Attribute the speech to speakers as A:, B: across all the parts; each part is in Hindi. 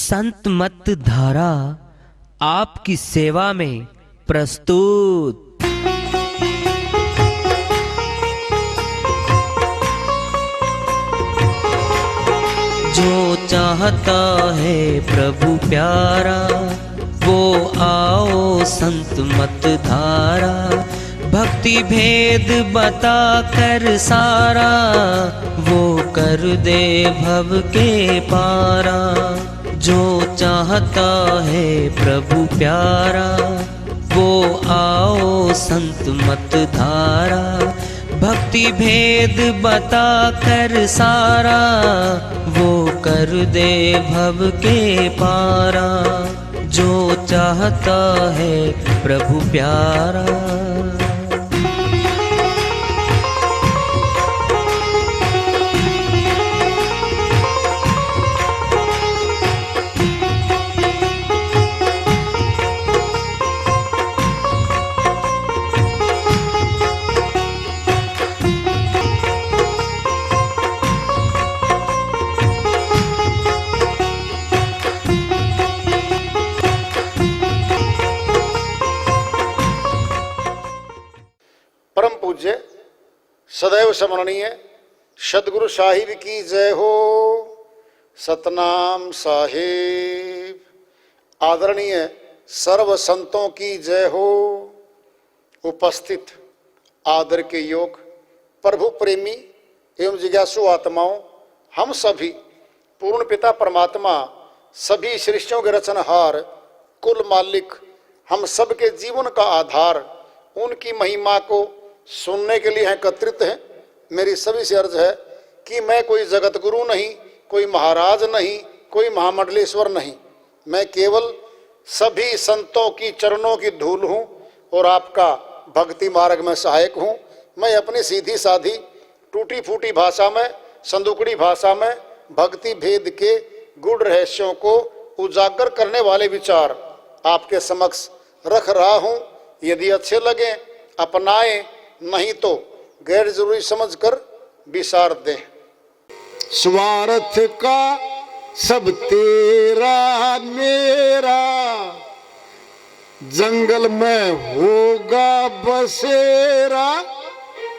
A: संत मत धारा आपकी सेवा में प्रस्तुत। जो चाहता है प्रभु प्यारा वो आओ संत मत धारा। भक्ति भेद बता कर सारा वो कर दे भव के पारा। जो चाहता है प्रभु प्यारा वो आओ संत मत धारा। भक्ति भेद बता कर सारा वो कर दे भव के पारा। जो चाहता है प्रभु प्यारा।
B: परम पूज्य सदैव स्मरणीय सदगुरु साहिब की जय हो। सतनाम साहिब। आदरणीय सर्व संतों की जय हो। उपस्थित आदर के योग प्रभु प्रेमी एवं जिज्ञासु आत्माओं, हम सभी पूर्ण पिता परमात्मा सभी सृष्टियों के रचनहार कुल मालिक हम सबके जीवन का आधार उनकी महिमा को सुनने के लिए एकत्रित हैं। मेरी सभी से अर्ज है कि मैं कोई जगत गुरु नहीं, कोई महाराज नहीं, कोई महामंडलेश्वर नहीं, मैं केवल सभी संतों की चरणों की धूल हूँ और आपका भक्ति मार्ग में सहायक हूँ। मैं अपनी सीधी साधी टूटी फूटी भाषा में, संदुकड़ी भाषा में भक्ति भेद के गूढ़ रहस्यों को उजागर करने वाले विचार आपके समक्ष रख रहा हूँ। यदि अच्छे लगे अपनाएं, नहीं तो गैर जरूरी समझकर विसार दें।
C: स्वार्थ का सब तेरा मेरा, जंगल में होगा बसेरा,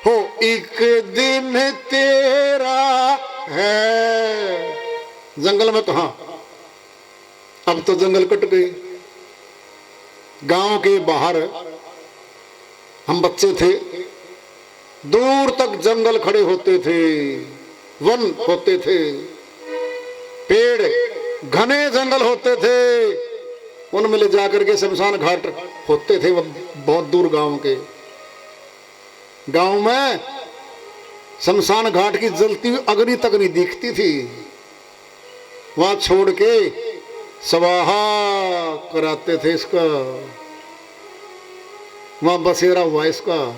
C: हो एक दिन तेरा है। जंगल में कहाँ, अब तो जंगल कट गए। गांव के बाहर हम बच्चे थे, दूर तक जंगल खड़े होते थे, वन होते थे, पेड़ घने जंगल होते थे। उनमें ले जाकर के शमशान घाट होते थे बहुत दूर। गांव में शमशान घाट की जलती हुई अग्नि तक नहीं दिखती थी। वहां छोड़ के स्वाहा कराते थे इसका, वहां बसेरा हुआ इसका।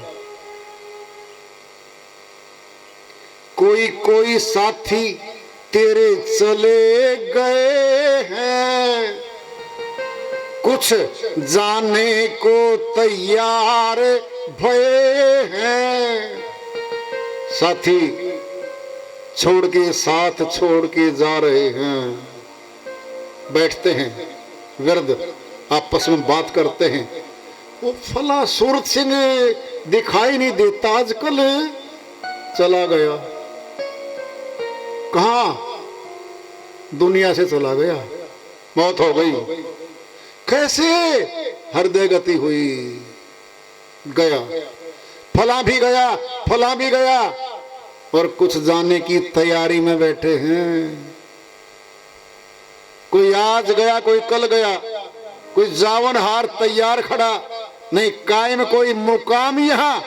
C: कोई कोई साथी तेरे चले गए हैं, कुछ जाने को तैयार भये हैं। साथी छोड़ के, साथ छोड़ के जा रहे हैं। बैठते हैं विरध, आपस में बात करते हैं। वो फला सूरत सिंह दिखाई नहीं देता आजकल, चला गया। कहाँ? दुनिया से चला गया, मौत हो गई। कैसे? हृदय गति हुई, गया। फला भी गया, फला भी गया, और कुछ जाने की तैयारी में बैठे हैं। कोई आज गया, कोई कल गया, कोई जावन हार तैयार खड़ा नहीं। कायम कोई मुकाम यहाँ,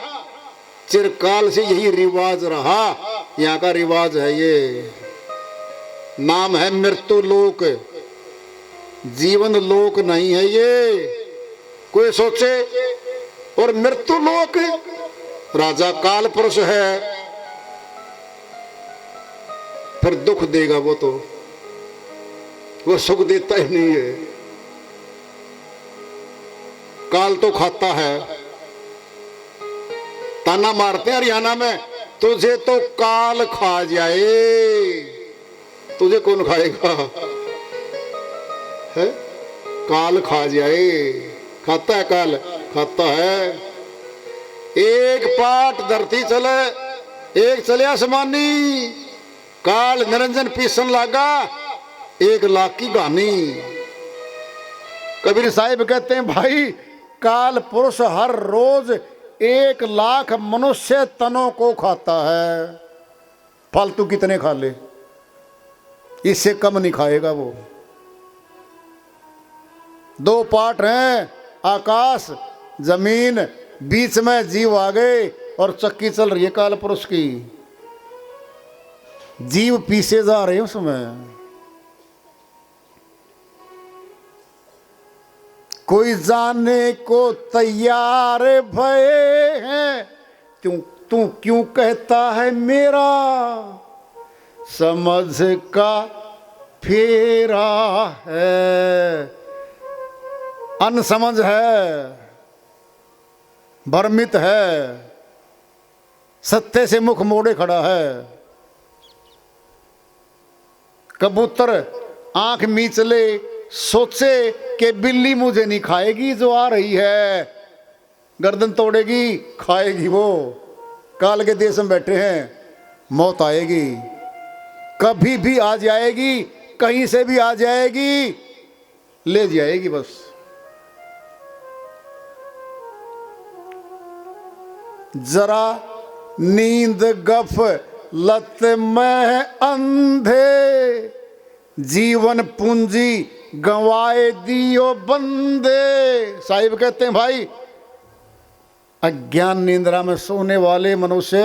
C: चिरकाल से यही रिवाज रहा। यहाँ का रिवाज है ये, नाम है मृत्यु लोक, जीवन लोक नहीं है ये। कोई सोचे और मृत्यु लोक राजा काल पुरुष है, फिर दुख देगा वो सुख देता ही नहीं है। काल तो खाता है। ताना मारते हैं हरियाणा में, तुझे तो काल खा जाए। तुझे कौन खाएगा? है, काल खा जाए। खाता है काल, खाता है। एक पाट धरती चले, एक चले आसमानी। काल निरंजन पीसन लागा, 1 लाख की गानी। कबीर साहिब कहते हैं भाई, काल पुरुष हर रोज 1 लाख मनुष्य तनों को खाता है। फालतू कितने खा ले, इससे कम नहीं खाएगा वो। 2 पार्ट हैं, आकाश जमीन, बीच में जीव आ गए और चक्की चल रही है काल पुरुष की। जीव पीछे जा रहे हैं उसमें। कोई जाने को तैयार भये हैं, तू क्यों कहता है मेरा समझ का फेरा है। अनसमझ है, भ्रमित है, सत्य से मुख मोड़े खड़ा है। कबूतर आंख मीचले सोचे कि बिल्ली मुझे नहीं खाएगी, जो आ रही है गर्दन तोड़ेगी, खाएगी वो। काल के देश में बैठे हैं, मौत आएगी, कभी भी आ जाएगी, कहीं से भी आ जाएगी, ले जाएगी बस। जरा नींद गफ लत में अंधे, जीवन पूंजी गंवाए दियो बंदे। साहिब कहते हैं भाई, अज्ञान निंद्रा में सोने वाले मनुष्य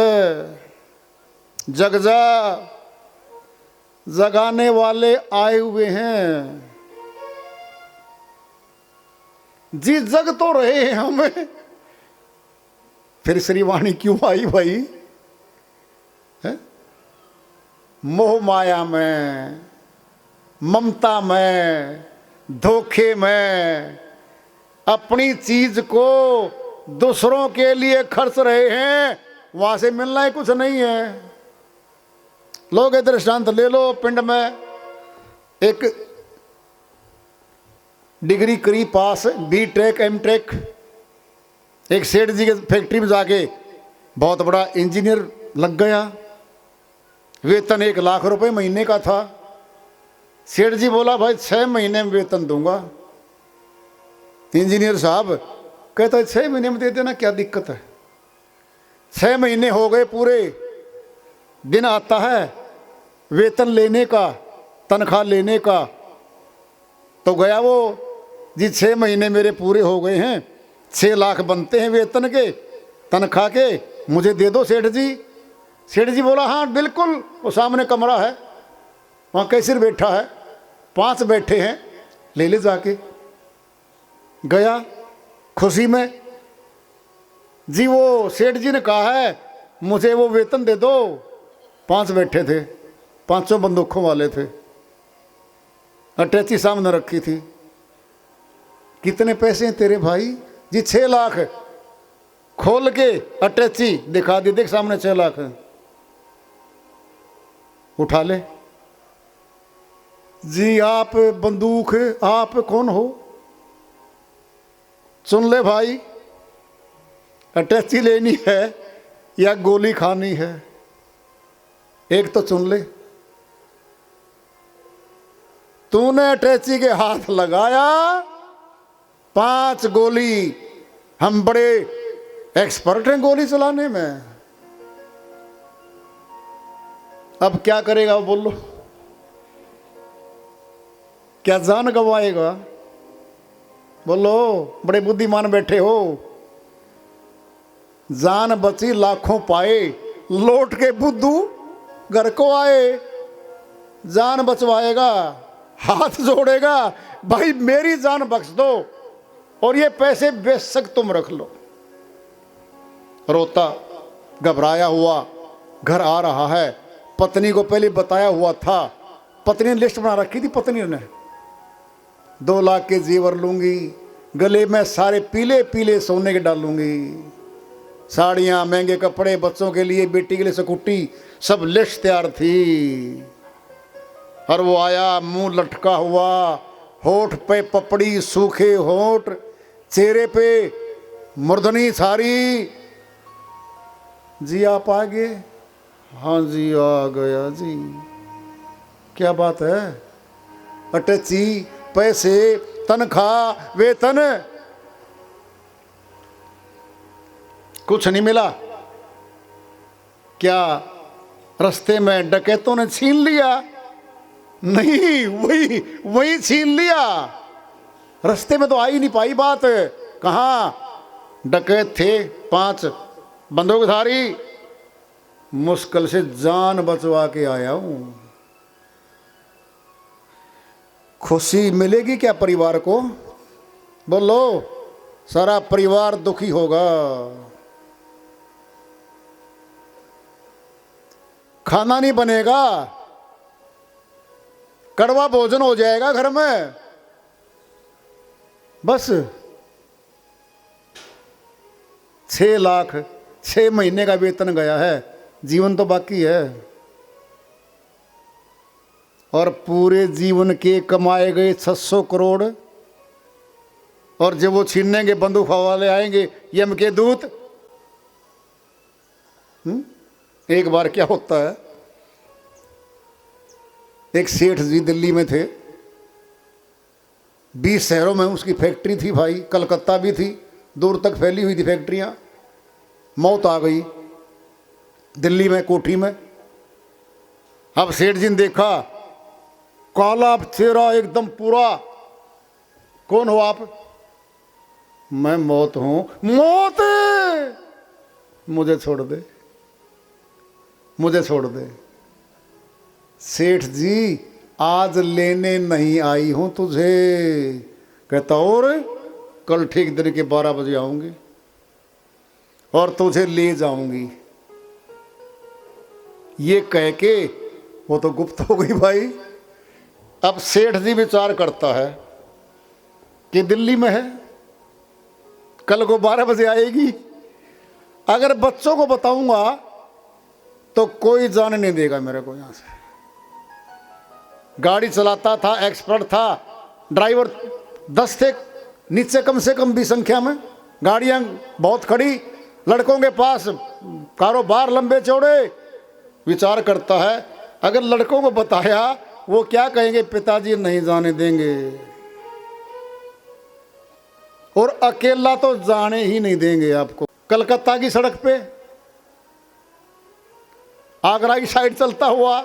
C: जग जा, जगाने वाले आए हुए हैं। जी जग तो रहे हैं हमें, फिर श्रीवाणी क्यों आई भाई? है? मोह माया में, ममता में, धोखे में अपनी चीज को दूसरों के लिए खर्च रहे हैं, वहां से मिलना ही कुछ नहीं है। लोग दृष्टांत ले लो, पिंड में एक डिग्री करी पास, B.Tech M.Tech, एक सेठ जी के फैक्ट्री में जाके बहुत बड़ा इंजीनियर लग गया। वेतन 1 लाख रुपए महीने का था। सेठ जी बोला भाई 6 महीने में वेतन दूंगा। इंजीनियर साहब कहता है 6 महीने में दे देना, क्या दिक्कत है। 6 महीने हो गए पूरे, दिन आता है वेतन लेने का, तनख्वाह लेने का। तो गया वो, जी 6 महीने मेरे पूरे हो गए हैं, 6 लाख बनते हैं वेतन के, तनख्वाह के, मुझे दे दो सेठ जी। सेठ जी बोला हाँ बिल्कुल, वो सामने कमरा है, वहाँ कैशियर बैठा है, 5 बैठे हैं, ले ले जाके। गया खुशी में, जी वो सेठ जी ने कहा है मुझे वो वेतन दे दो। 5 बैठे थे, 5 बंदूकों वाले थे, अटैची सामने रखी थी। कितने पैसे हैं तेरे भाई? जी 6 लाख। खोल के अटैची दिखा दी, देख सामने 6 लाख है, उठा ले। जी आप बंदूक, आप कौन हो? सुन ले भाई, अटैची लेनी है या गोली खानी है, एक तो चुन ले। तूने अटैची के हाथ लगाया, 5 गोली। हम बड़े एक्सपर्ट हैं गोली चलाने में। अब क्या करेगा बोलो? क्या जान गवाएगा? बोलो, बड़े बुद्धिमान बैठे हो। जान बची लाखों पाए, लौट के बुद्धू घर को आए। जान बचवाएगा, हाथ जोड़ेगा, भाई मेरी जान बख्श दो और ये पैसे बेशक तुम रख लो। रोता घबराया हुआ घर आ रहा है। पत्नी को पहले बताया हुआ था, पत्नी ने लिस्ट बना रखी थी। पत्नी ने 2 लाख के जेवर लूंगी, गले में सारे पीले पीले सोने के डालूंगी, साड़ियाँ, महंगे कपड़े, बच्चों के लिए, बेटी के लिए स्कूटी, सब लिस्ट तैयार थी। और वो आया मुंह लटका हुआ,
B: होठ पे पपड़ी सूखे होठ, चेहरे पे मुर्दनी सारी। जी आप आ गए? हाँ जी आ गया जी। क्या बात है? अटैची, पैसे, तनख्वाह, वेतन, कुछ नहीं मिला। क्या रास्ते में डकैतों ने छीन लिया? नहीं, वही वही छीन लिया। रास्ते में तो आ ही नहीं पाई बात। कहाँ? डकैत थे 5 बंदूकधारी, मुश्किल से जान बचवा के आया हूं। खुशी मिलेगी क्या परिवार को? बोलो, सारा परिवार दुखी होगा। खाना नहीं बनेगा, कड़वा भोजन हो जाएगा घर में। बस 6 लाख 6 महीने का वेतन गया है, जीवन तो बाकी है। और पूरे जीवन के कमाए गए 600 करोड़, और जब वो छीनने के बंदूक वाले आएंगे, यम के दूत। एक बार क्या होता है, एक सेठ जी दिल्ली में थे, 20 शहरों में उसकी फैक्ट्री थी भाई, कलकत्ता भी थी, दूर तक फैली हुई थी फैक्ट्रियां। मौत आ गई दिल्ली में कोठी में। अब सेठ जी ने देखा, काला चेहरा एकदम पूरा। कौन हो आप? मैं मौत हूं। मौत? मुझे छोड़ दे, मुझे छोड़ दे। सेठ जी आज लेने नहीं आई हूं तुझे। कहता और कल ठीक दिन के 12 बजे आऊंगी और तुझे ले जाऊंगी। ये कह के वो तो गुप्त हो गई भाई। अब सेठ जी विचार करता है कि दिल्ली में है, कल को 12 बजे आएगी। अगर बच्चों को बताऊंगा तो कोई जाने नहीं देगा मेरे को यहां से। गाड़ी चलाता था, एक्सपर्ट था, ड्राइवर 10 थे नीचे कम से कम भी संख्या में, गाड़ियां बहुत खड़ी, लड़कों के पास कारोबार लंबे चौड़े। विचार करता है अगर लड़कों को बताया वो क्या कहेंगे, पिताजी नहीं जाने देंगे, और अकेला तो जाने ही नहीं देंगे आपको। कलकत्ता की सड़क पे आगरा की साइड चलता हुआ,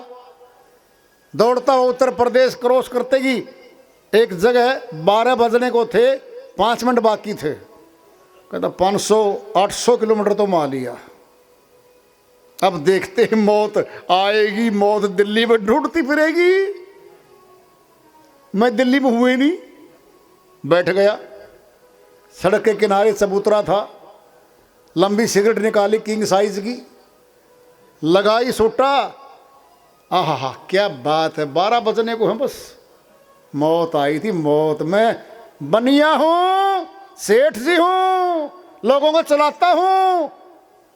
B: दौड़ता हुआ उत्तर प्रदेश क्रॉस करते ही एक जगह 12 बजने को थे, 5 मिनट बाकी थे। कहता 500-800 किलोमीटर तो मान लिया। अब देखते हैं मौत आएगी, मौत दिल्ली में ढूंढती फिरेगी। मैं दिल्ली में हुए नहीं, बैठ गया सड़क के किनारे, चबूतरा था, लंबी सिगरेट निकाली किंग साइज की, लगाई सोटा। आहा क्या बात है, 12 बजने को है बस। मौत आई थी, मौत। मैं बनिया हूं, सेठ जी हूं, लोगों को चलाता हूं,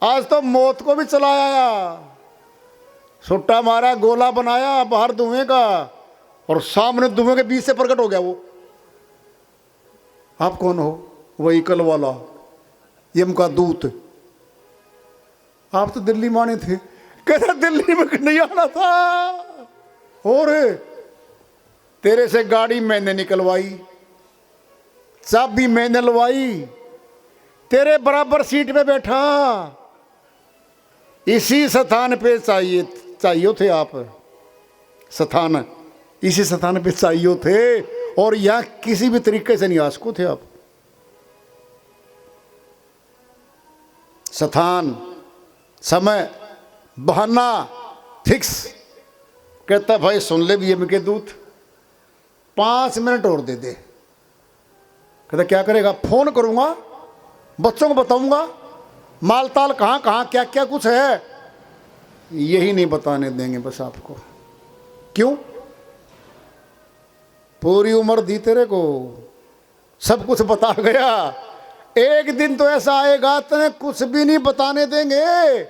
B: आज तो मौत को भी चलाया। सुट्टा मारा, गोला बनाया बाहर धुएं का, और सामने धुएं के बीच से प्रकट हो गया वो। आप कौन हो? वही कल वाला यम का दूत। आप तो दिल्ली माने थे। कहता दिल्ली में नहीं आना था, और तेरे से गाड़ी मैंने निकलवाई, चाबी मैंने लवाई, तेरे बराबर सीट पे बैठा, इसी स्थान पे चाहिए थे आप। स्थान इसी स्थान पे चाहिए थे, और यहां किसी भी तरीके से नहीं आ सको थे आप। स्थान, समय, बहाना फिक्स। कहता भाई सुन ले भी ये के दूत, 5 मिनट और दे दे। कहता क्या करेगा? फोन करूंगा, बच्चों को बताऊंगा, माल ताल कहाँ कहाँ क्या क्या कुछ है, यही नहीं बताने देंगे बस आपको। क्यों? पूरी उम्र दी तेरे को, सब कुछ बता गया। एक दिन तो ऐसा आएगा तेरे कुछ भी नहीं बताने देंगे।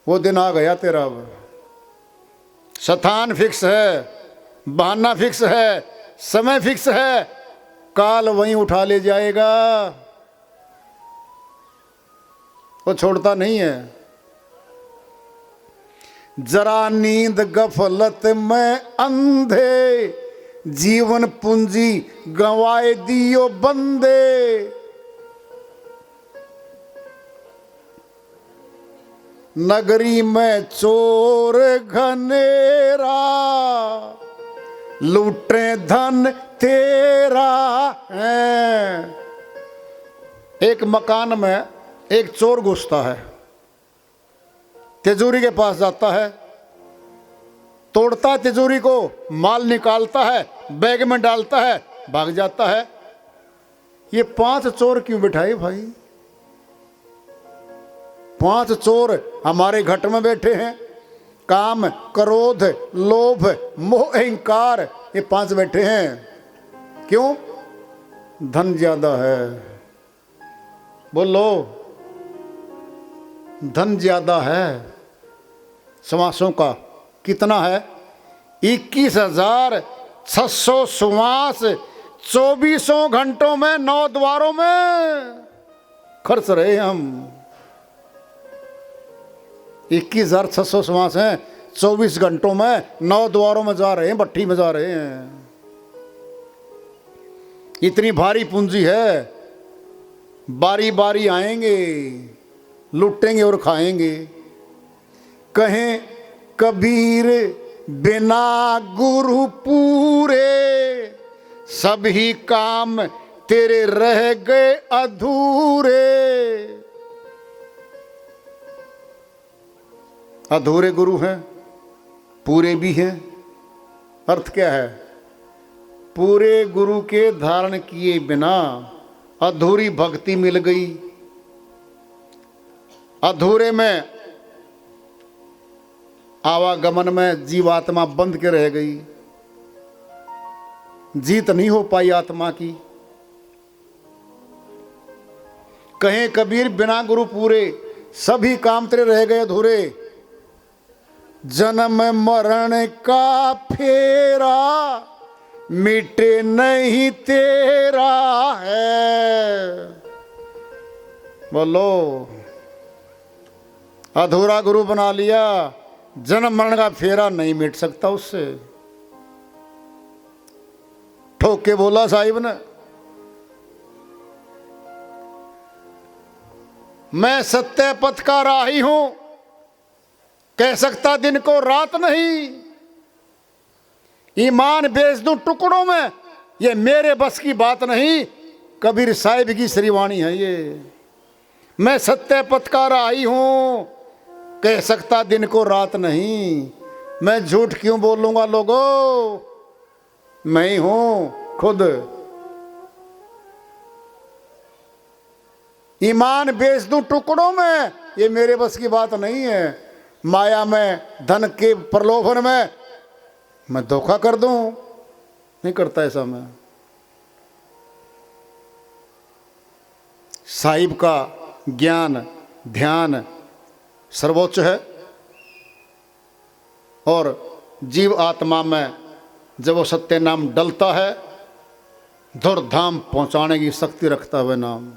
B: वो दिन आ गया तेरा। अब स्थान फिक्स है, बहाना फिक्स है,
C: समय फिक्स है, काल वहीं उठा ले जाएगा, वो छोड़ता नहीं है। जरा नींद गफलत में अंधे, जीवन पूंजी गंवाए दियो बंदे। नगरी में चोर घनेरा, लूटे धन तेरा है। एक मकान में एक चोर घुसता है, तिजोरी के पास जाता है, तोड़ता है तिजोरी को, माल निकालता है, बैग में डालता है, भाग जाता है। ये 5 चोर क्यों बिठाए भाई? 5 चोर हमारे घट में बैठे हैं। काम, क्रोध, लोभ, मोह, अहंकार, ये 5 बैठे हैं। क्यों? धन ज्यादा है। बोलो, धन ज्यादा है। श्वासों का कितना है? 21,600 श्वास 24 घंटों में 9 द्वारों में खर्च रहे हम। 21,600 श्वास हैं, 24 घंटों में 9 द्वारों में जा रहे हैं, भट्ठी में जा रहे हैं। इतनी भारी पूंजी है, बारी बारी आएंगे, लुटेंगे और खाएंगे। कहें कबीर बिना गुरु पूरे, सभी काम तेरे रह गए अधूरे। अधूरे गुरु हैं, पूरे भी हैं। अर्थ क्या है? पूरे गुरु के धारण किए बिना अधूरी भक्ति मिल गई। अधूरे में आवागमन में जीवात्मा बंद के रह गई, जीत नहीं हो पाई आत्मा की। कहें कबीर बिना गुरु पूरे, सभी काम तेरे रह गए अधूरे। जन्म मरण का फेरा मिटे नहीं तेरा है। बोलो, अधूरा गुरु बना लिया, जन्म मरण का फेरा नहीं मिट सकता उससे। ठोक के बोला साहिब ने, मैं सत्य पथ का राही हूं, कह सकता दिन को रात नहीं। ईमान बेच दूं टुकड़ों में, ये मेरे बस की बात नहीं। कबीर साहिब की श्रीवाणी है ये। मैं सत्य पथ का राही हूं, कह सकता दिन को रात नहीं। मैं झूठ क्यों बोलूंगा लोगों, मैं ही हूं खुद। ईमान बेच दूं टुकड़ों में, ये मेरे बस की बात नहीं है। माया में, धन के प्रलोभन में मैं धोखा कर दूं, नहीं करता ऐसा मैं। साहिब का ज्ञान ध्यान सर्वोच्च है, और जीव आत्मा में जब वो सत्य नाम डलता है, धुरधाम पहुंचाने की शक्ति रखता हुआ नाम।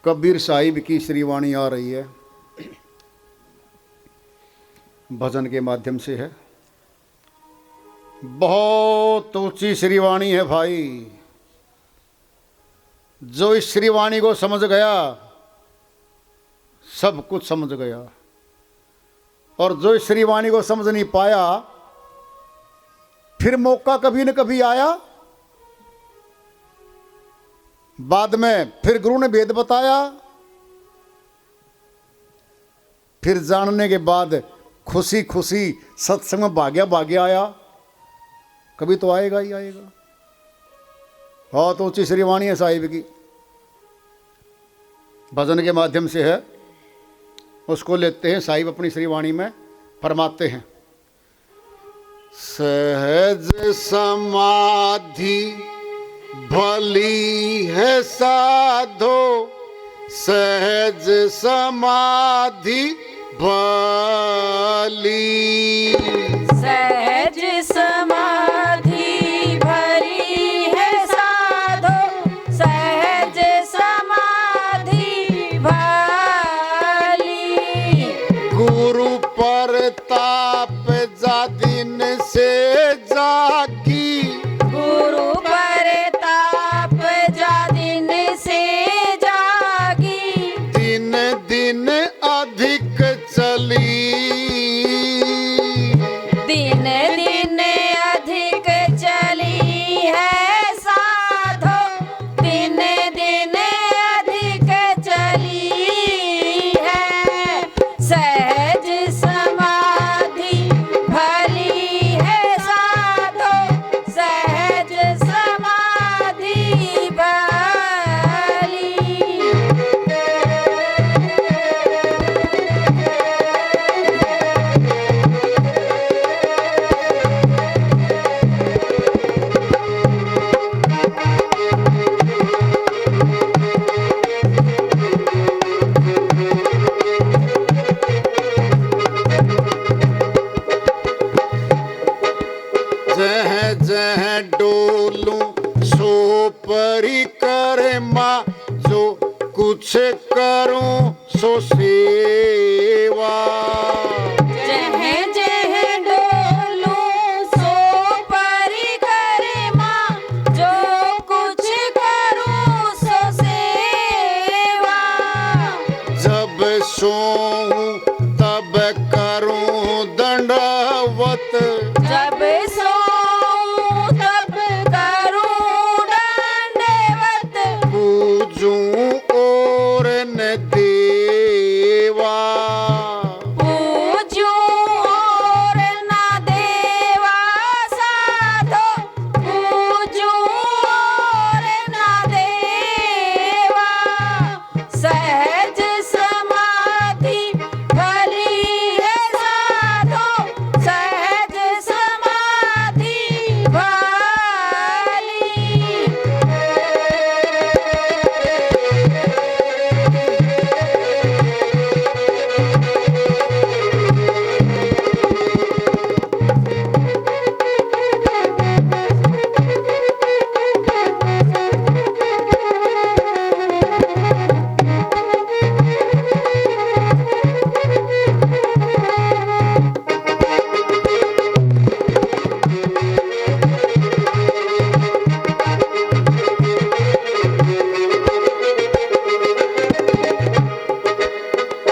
C: कबीर साहिब की श्रीवाणी आ रही है, भजन के माध्यम से है। बहुत ऊंची श्रीवाणी है भाई। जो इस श्रीवाणी को समझ गया, सब कुछ समझ गया। और जो इस श्रीवाणी को समझ नहीं पाया, फिर मौका कभी न कभी आया, बाद में फिर गुरु ने वेद बताया, फिर जानने के बाद खुशी खुशी सत्संग में भाग्या आया। कभी तो आएगा ही आएगा। बहुत ऊंची श्रीवाणी है साहिब की, भजन के माध्यम से है। उसको लेते हैं, साहिब अपनी श्रीवाणी में फरमाते हैं। सहज समाधि भली है साधो, सहज समाधि भली।
D: सहज
C: गुरु प्रताप जा दिन से जागी,
D: गुरु प्रताप जा दिन से जागी,
C: दिन दिन अधिक चली,
D: दिन दिन अधिक चली है साधो, दिन दिन अधिक चली है, सहज समाधि भली है साधो, सहज समाधि भली।
C: जह जह डोलूं सो परिक्रमा, जो कुछ करूं सो सेवा,
D: जह जह डोलूं सो परिक्रमा, जो कुछ करूं सो सेवा,
C: जब सोऊं तब करूं दंडवत,
D: जब सोऊं तब करूं दंडवत,
C: पूजूं और न देवा,
D: पूजूं और न देवा साधो, पूजूं और न देवा, सहज समाधि भली है साधो, सहज समाधि भली।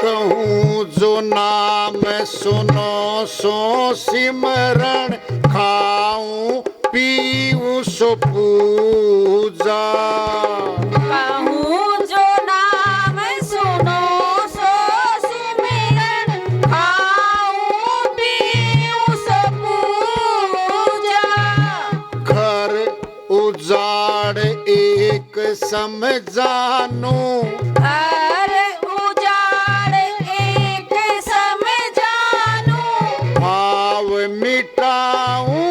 C: कहूँ जो नाम सुनो सो सिमरण, खाऊं पीऊं सो पूजा,
D: कहूँ जो नाम सुनो सो सिमरन, खाऊं पीऊं सो पूजा,
C: घर उजाड़ एक सम जानूं,
D: घर उजाड़ एक सम जानूं,
C: भाव मिटाऊं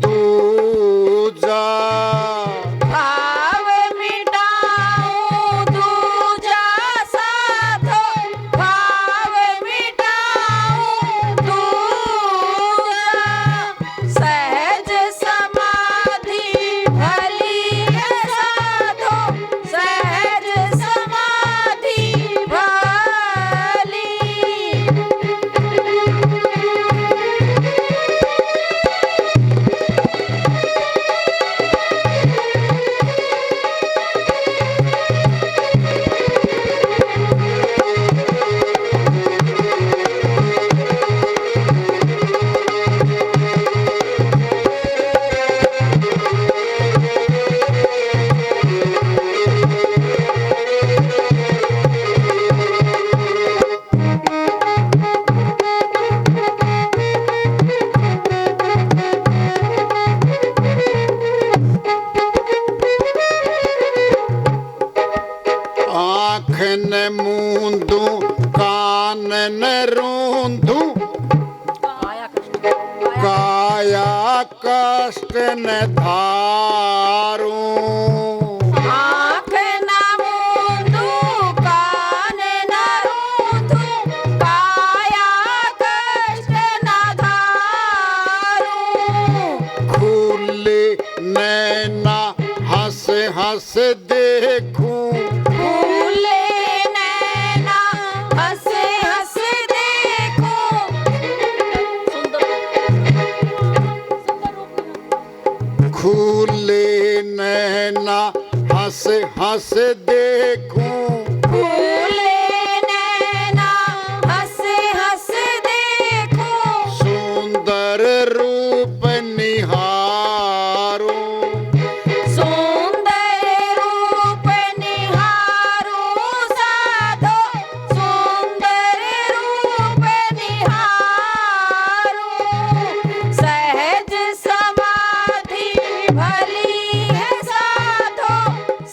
C: दूजा,
D: भाव मिटाऊं दूजा साधो, भाव मिटाऊं दूजा, सहज समाधि भली है साधो, सहज समाधि भली।
C: आँख न मूंदूं कान न रूंदूं, काया कष्ट न धारूं,
D: आँख न मूंदूं, कान न रूंदूं, काया कष्ट न धारूं,
C: खुले नैना हंस हंस देखूं,
D: फूले नैना हंस हंस देखूं
C: खुले नैना हंस हंस देखूं
D: फूले नैना हंस हंस देखूं
C: सुंदर रूप निहारूं
D: सुंदर रूप निहारूं साधो सुंदर रूप निहारूं सहज समाधि भली है साधो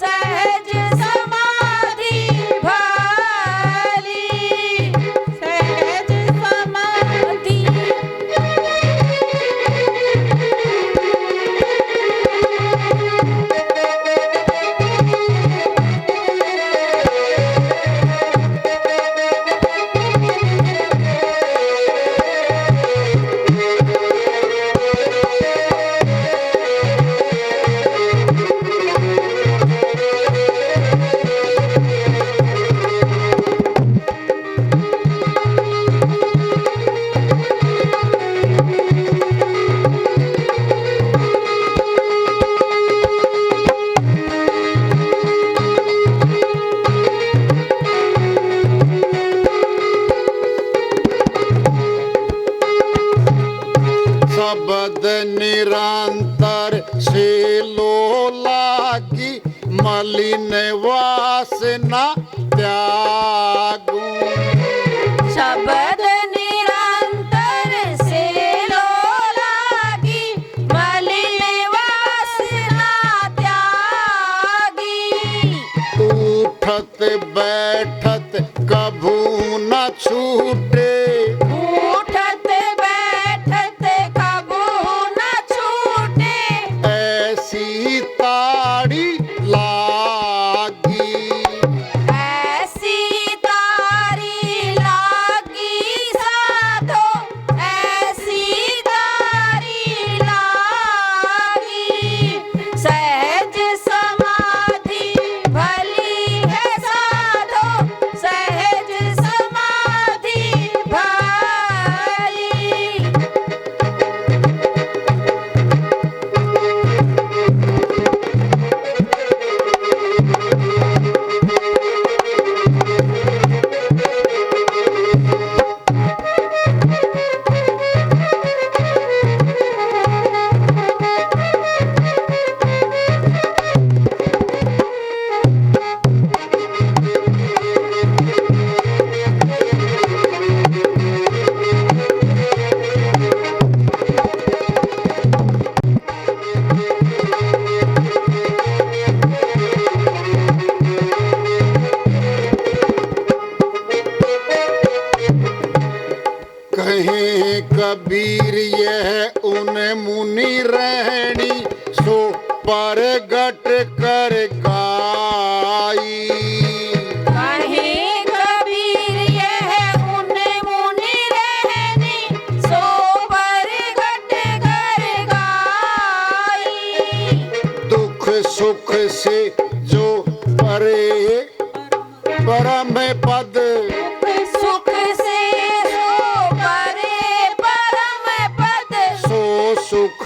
D: सहज समाधि भली सहज समाधि
C: शब्द निरंतर से लो लागी मलिन वासना त्यागूं
D: शब्द निरंतर से लो लागी मलिन वासना त्यागी
C: उठत बैठत कभू न छूटे
D: उठत बैठत कबू न छूटे
C: ऐसी ताड़ी लागी
D: ऐसी तारी लागी साधो ऐसी तारी लागी सहज समाधि भली है साधो सहज समाधि भली
C: कहे कबीर यह उन मुनि रहनी सो परगट कर गाई
D: कहीं कबीर यह उन मुनि रहनी सो परगट कर गाई
C: दुख सुख से जो परे परम पद
D: सुख से सो परे परम पद
C: सो सुख